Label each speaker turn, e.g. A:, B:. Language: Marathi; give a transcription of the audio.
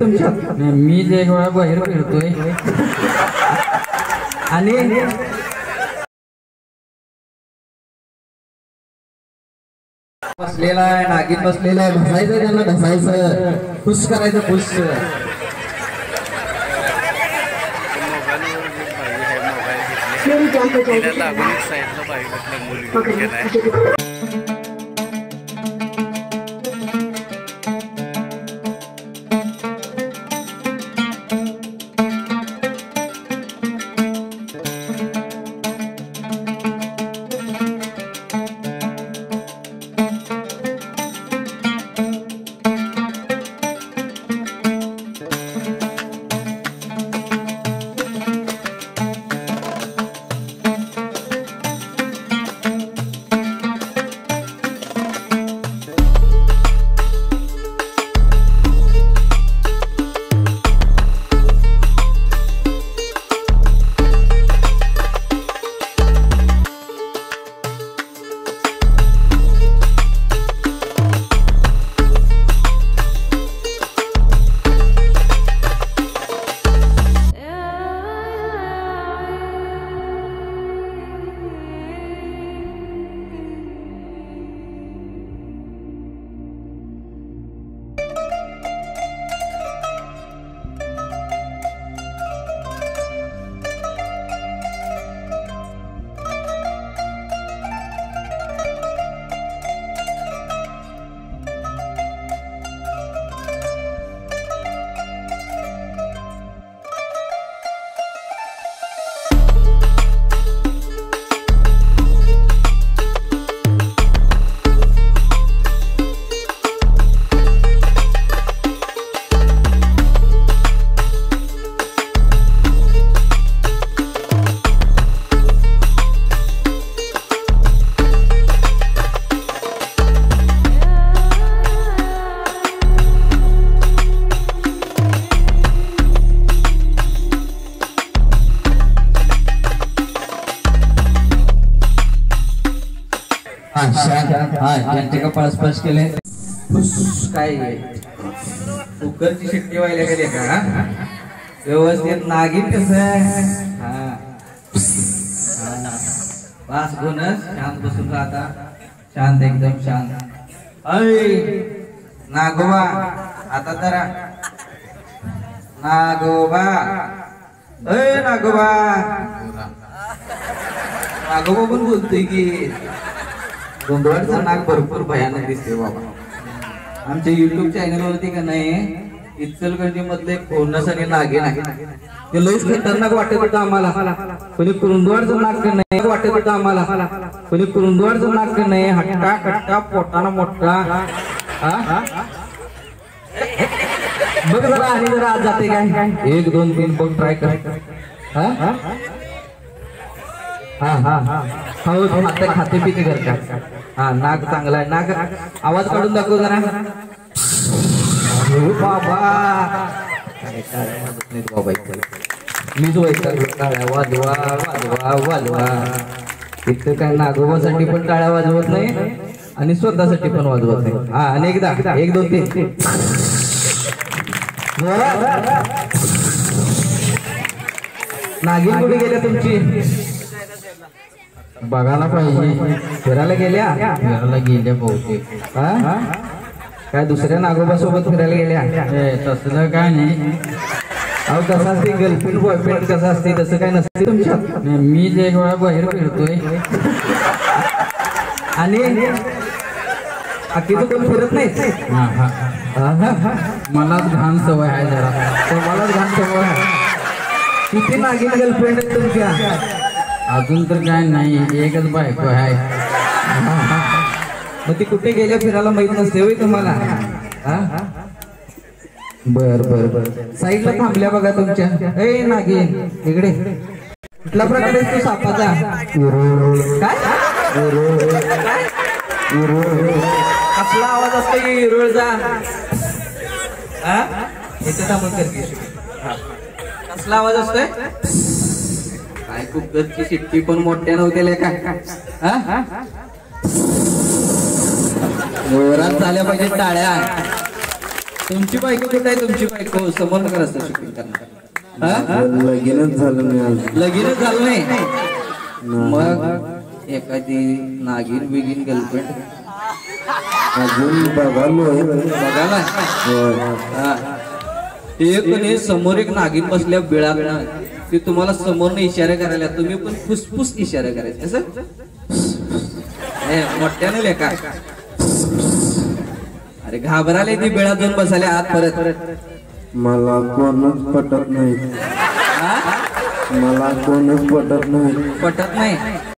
A: मी जे एक वेळा बाहेर फिरतोय आणि बसलेला आहे, नागिन बसलेला आहे, ढसायचं त्यांना ढसायचं, खुश करायचं खुश. त्यांचे कपाळ स्पर्श केले काय कुकरची शिट्टी व्हायला गेली का व्यवस्थित नागिन कसं आहे पाच गुणच शांत बसून राहता शांत एकदम शांत अय नागोबा आता तर नागोबा अय नागोबा नागोबा पण बोलतोय की गोंधळाचं नाक भरपूर भयानक दिसते बाबा. आमच्या युट्यूब चॅनल वरती का नाही इचलकरंजी मधले कोणासाठी नागिन आहे ते लईच खतरनाक वाटत होतं आम्हाला. कोणी कुरुंदवाडचं नाक नाही वाटत होतं आम्हाला. कोणी कुरुंदवाडचं नाक नाही हट्टा कट्टा पोटाना मोठा बघ जरा आणि जरा आज जाते काय 1 2 3 बघ ट्राय कर. आता खाते पिते कर का हा नाक चांगला आहे नाक आवाज काढून दाखव जरा बाबा मीच टाळ्या वाजवा वाजवा वाजवा इथं काय नागोबासाठी पण टाळ्या वाजवत नाही आणि स्वतःसाठी पण वाजवत नाही. हा आणि एकदा 1 2 3 नागिन कुठे गेल्या तुमची बघायला पाहिजे. फिरायला गेल्या बहुतेक काय दुसऱ्या नागोबा सोबत फिरायला गेल्या तसलं काय नाही. अहो कसं असते गर्लफ्रेंड बॉयफ्रेंड कसं असते तसं काय नसते तुमच्या. मी जे एक वेळा बाहेर फिरतोय आणि बाकीचं कोण फिरत नाही. मलाच घाण सवय आहे जरा मलाच घाण सवय आहे. किती नागिन गर्लफ्रेंड आहेत तुमच्या. अजून तर काय नाही एकच बायको आहे. मग ती कुठे गेल्या फिरायला माहित नसते होय तुम्हाला. बर बर बर साईडला थांबल्या बघा तुमच्या. ए नागिन इकडे कुठला प्रकार आहे तू सापाचा काय कसला आवाज असतो इरुळचा इथे थांबून करते कसला आवाज असतोय काय कुकरची शिट्टी पण मोठ्या नव्हत्या का जोरात झाल्या पाहिजे टाळ्या तुमची बायको कुठे आहे? तुमची बायको समोर नका रस्ता शूटिंग करणार.
B: लगीनच झालं नाही अजून.
A: लगीनच झालं नाही. मग एखादी नागिन बिगीन गर्लफ्रेंड
B: अजून बघालोय.
A: बघायला हा. एक नाही समोर एक नागिन बसल्या बिळात ना, ते तुम्हाला समोरनं इशारे करायला, तुम्ही पण फुसफुस इशारे करायचे असं मोठ्यानं लेखा. अरे घाबराले ती बिळात जाऊन बसायला आत परत.
B: मला कोणच पटत नाही.
A: हा?
B: मला कोणच पटत नाही.
A: पटत नाही.